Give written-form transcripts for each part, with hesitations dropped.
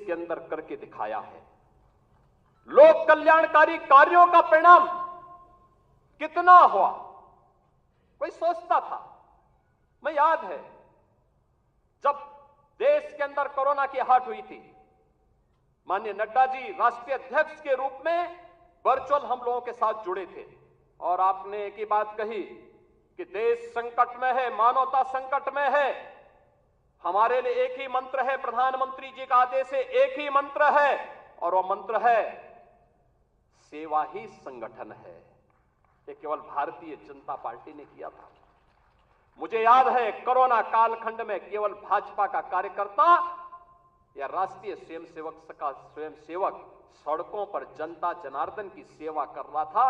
के अंदर करके दिखाया है। लोक कल्याणकारी कार्यों का परिणाम कितना हुआ, कोई सोचता था? मैं याद है जब देश के अंदर कोरोना की आहट हुई थी, माननीय नड्डा जी राष्ट्रीय अध्यक्ष के रूप में वर्चुअल हम लोगों के साथ जुड़े थे और आपने एक ही बात कही कि देश संकट में है, मानवता संकट में है। हमारे लिए एक ही मंत्र है, प्रधानमंत्री जी का आदेश है, एक ही मंत्र है और वह मंत्र है सेवा ही संगठन है। ये केवल भारतीय जनता पार्टी ने किया था। मुझे याद है कोरोना कालखंड में केवल भाजपा का कार्यकर्ता या राष्ट्रीय स्वयंसेवक सड़कों पर जनता जनार्दन की सेवा कर रहा था।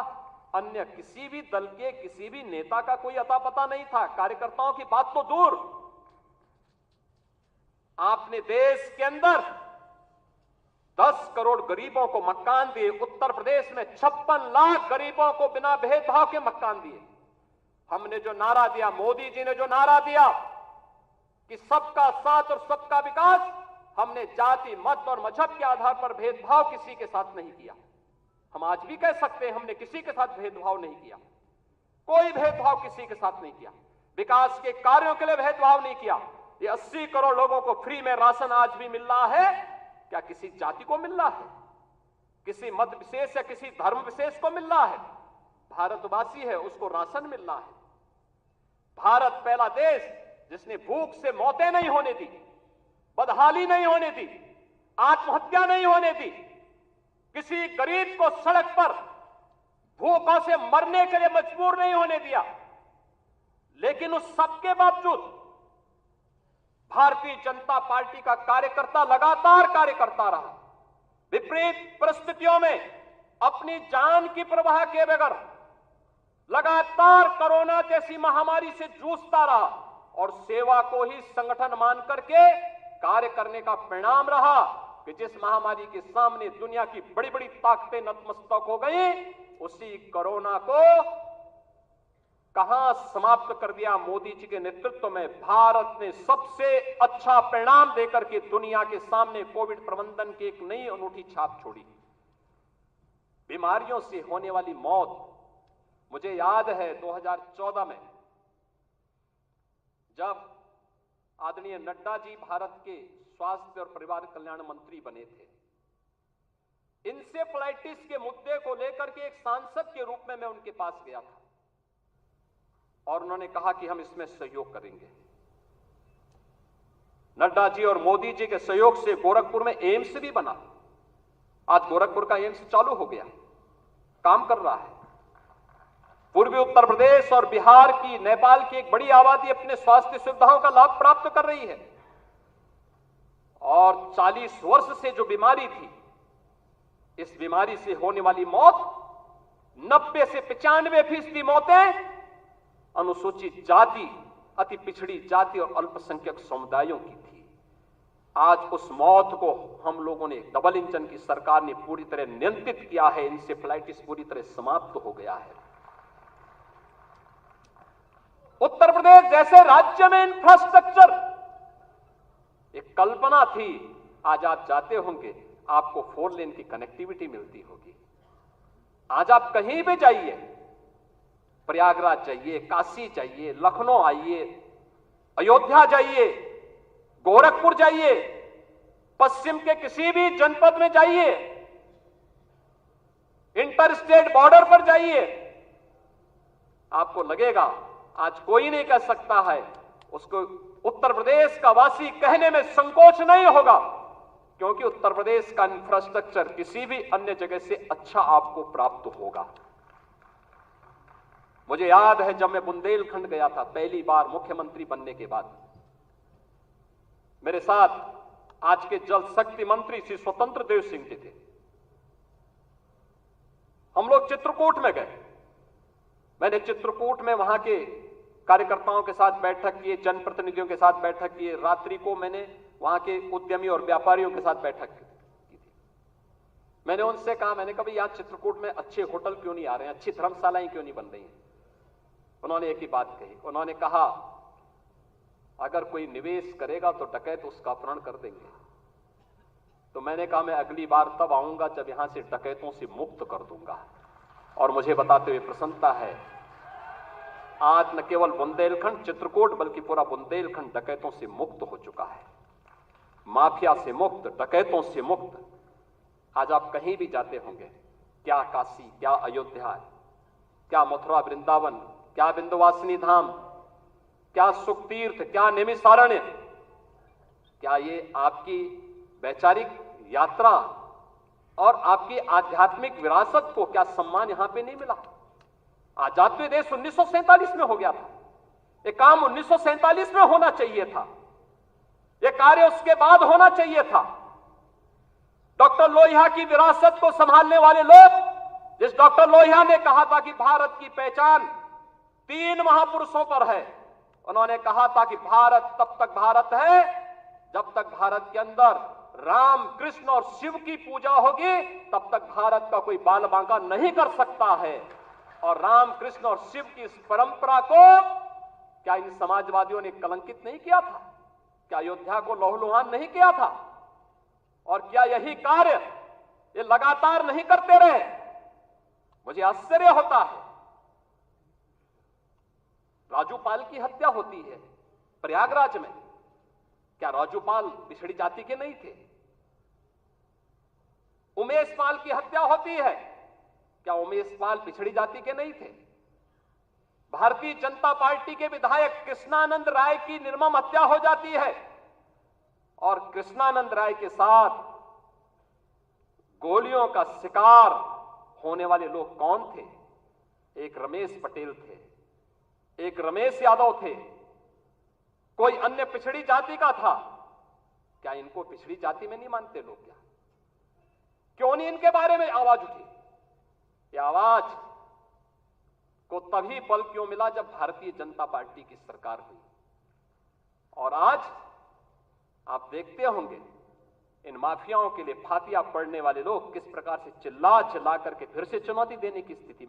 अन्य किसी भी दल के किसी भी नेता का कोई अता पता नहीं था। कार्यकर्ताओं की बात तो दूर, आपने देश के अंदर 10 करोड़ गरीबों को मकान दिए। उत्तर प्रदेश में 56 लाख गरीबों को बिना भेदभाव के मकान दिए। हमने जो नारा दिया, मोदी जी ने जो नारा दिया कि सबका साथ और सबका विकास, हमने जाति मत और मजहब के आधार पर भेदभाव किसी के साथ नहीं किया। हम आज भी कह सकते हैं हमने किसी के साथ भेदभाव नहीं किया, कोई भेदभाव किसी के साथ नहीं किया। विकास के कार्यों के लिए भेदभाव नहीं किया। ये 80 करोड़ लोगों को फ्री में राशन आज भी मिल रहा है, क्या किसी जाति को मिल रहा है, किसी मत विशेष या किसी धर्म विशेष को मिल रहा है? भारतवासी है उसको राशन मिल रहा है। भारत पहला देश जिसने भूख से मौतें नहीं होने दी, बदहाली नहीं होने दी, आत्महत्या नहीं होने दी, किसी गरीब को सड़क पर भूखों से मरने के लिए मजबूर नहीं होने दिया। लेकिन उस सबके बावजूद भारतीय जनता पार्टी का कार्यकर्ता लगातार कार्य करता रहा। विपरीत परिस्थितियों में अपनी जान की परवाह किए बगैर लगातार कोरोना जैसी महामारी से जूझता रहा और सेवा को ही संगठन मान करके कार्य करने का परिणाम रहा कि जिस महामारी के सामने दुनिया की बड़ी बड़ी ताकतें नतमस्तक हो गई, उसी कोरोना को कहां समाप्त कर दिया। मोदी जी के नेतृत्व में भारत ने सबसे अच्छा परिणाम देकर के दुनिया के सामने कोविड प्रबंधन की एक नई अनूठी छाप छोड़ी। बीमारियों से होने वाली मौत, मुझे याद है 2014 में जब आदरणीय नड्डा जी भारत के स्वास्थ्य और परिवार कल्याण मंत्री बने थे, इंसेफ्लाइटिस के मुद्दे को लेकर के एक सांसद के रूप में मैं उनके पास गया था और उन्होंने कहा कि हम इसमें सहयोग करेंगे। नड्डा जी और मोदी जी के सहयोग से गोरखपुर में एम्स भी बना। आज गोरखपुर का एम्स चालू हो गया, काम कर रहा है। पूर्वी उत्तर प्रदेश और बिहार की, नेपाल की एक बड़ी आबादी अपने स्वास्थ्य सुविधाओं का लाभ प्राप्त कर रही है। और 40 वर्ष से जो बीमारी थी, इस बीमारी से होने वाली मौत 90 से 95% मौतें अनुसूचित जाति, अति पिछड़ी जाति और अल्पसंख्यक समुदायों की थी। आज उस मौत को हम लोगों ने, डबल इंजन की सरकार ने पूरी तरह नियंत्रित किया है। इंसेफ्लाइटिस पूरी तरह समाप्त हो गया है। उत्तर प्रदेश जैसे राज्य में इंफ्रास्ट्रक्चर, एक कल्पना थी, आज आप जाते होंगे आपको 4 लेन की कनेक्टिविटी मिलती होगी। आज आप कहीं भी जाइए, प्रयागराज जाइए, काशी जाइए, लखनऊ आइए, अयोध्या जाइए, गोरखपुर जाइए, पश्चिम के किसी भी जनपद में जाइए, इंटर स्टेट बॉर्डर पर जाइए, आपको लगेगा आज कोई नहीं कह सकता है, उसको उत्तर प्रदेश का वासी कहने में संकोच नहीं होगा, क्योंकि उत्तर प्रदेश का इंफ्रास्ट्रक्चर किसी भी अन्य जगह से अच्छा आपको प्राप्त होगा। मुझे याद है जब मैं बुंदेलखंड गया था पहली बार मुख्यमंत्री बनने के बाद, मेरे साथ आज के जल शक्ति मंत्री श्री स्वतंत्र देव सिंह जी थे। हम लोग चित्रकूट में गए। मैंने चित्रकूट में वहां के कार्यकर्ताओं के साथ बैठक की, जनप्रतिनिधियों के साथ बैठक की। रात्रि को मैंने वहां के उद्यमी और व्यापारियों के साथ बैठक की थी। मैंने उनसे कहा, मैंने कहा भाई यहाँ चित्रकूट में अच्छे होटल क्यों नहीं आ रहे हैं, अच्छी धर्मशालाएं क्यों नहीं बन रही हैं? उन्होंने एक ही बात कही, उन्होंने कहा अगर कोई निवेश करेगा तो डकैत उसका अपहरण कर देंगे। तो मैंने कहा मैं अगली बार तब आऊंगा जब यहां से डकैतों से मुक्त कर दूंगा। और मुझे बताते हुए प्रसन्नता है, आज न केवल बुंदेलखंड चित्रकूट बल्कि पूरा बुंदेलखंड डकैतों से मुक्त हो चुका है, माफिया से मुक्त, डकैतों से मुक्त। आज आप कहीं भी जाते होंगे, क्या काशी, क्या अयोध्या, क्या मथुरा वृंदावन, क्या विंध्यवासिनी धाम, क्या सुखतीर्थ, क्या निमिषारण्य, क्या ये आपकी वैचारिक यात्रा और आपकी आध्यात्मिक विरासत को क्या सम्मान यहां पे नहीं मिला? आजाद देश 1947 में हो गया था, ये काम 1947 में होना चाहिए था, ये कार्य उसके बाद होना चाहिए था। डॉक्टर लोहिया की विरासत को संभालने वाले लोग, जिस डॉक्टर लोहिया ने कहा था कि भारत की पहचान 3 महापुरुषों पर है, उन्होंने कहा था कि भारत तब तक भारत है जब तक भारत के अंदर राम, कृष्ण और शिव की पूजा होगी, तब तक भारत का कोई बाल बांका नहीं कर सकता है। और राम, कृष्ण और शिव की इस परंपरा को क्या इन समाजवादियों ने कलंकित नहीं किया था? क्या अयोध्या को लहूलुहान नहीं किया था? और क्या यही कार्य ये लगातार नहीं करते रहे? मुझे आश्चर्य होता है। राजूपाल की हत्या होती है प्रयागराज में, क्या राजूपाल पिछड़ी जाति के नहीं थे? उमेश पाल की हत्या होती है, क्या उमेश पाल पिछड़ी जाति के नहीं थे? भारतीय जनता पार्टी के विधायक कृष्णानंद राय की निर्मम हत्या हो जाती है, और कृष्णानंद राय के साथ गोलियों का शिकार होने वाले लोग कौन थे? एक रमेश पटेल थे, एक रमेश यादव थे, कोई अन्य पिछड़ी जाति का था। क्या इनको पिछड़ी जाति में नहीं मानते लोग? क्या क्यों नहीं इनके बारे में आवाज उठी? ये आवाज को तभी बल क्यों मिला जब भारतीय जनता पार्टी की सरकार हुई। और आज आप देखते होंगे इन माफियाओं के लिए फातिया पड़ने वाले लोग किस प्रकार से चिल्ला चिल्ला करके फिर से चुनौती देने की स्थिति में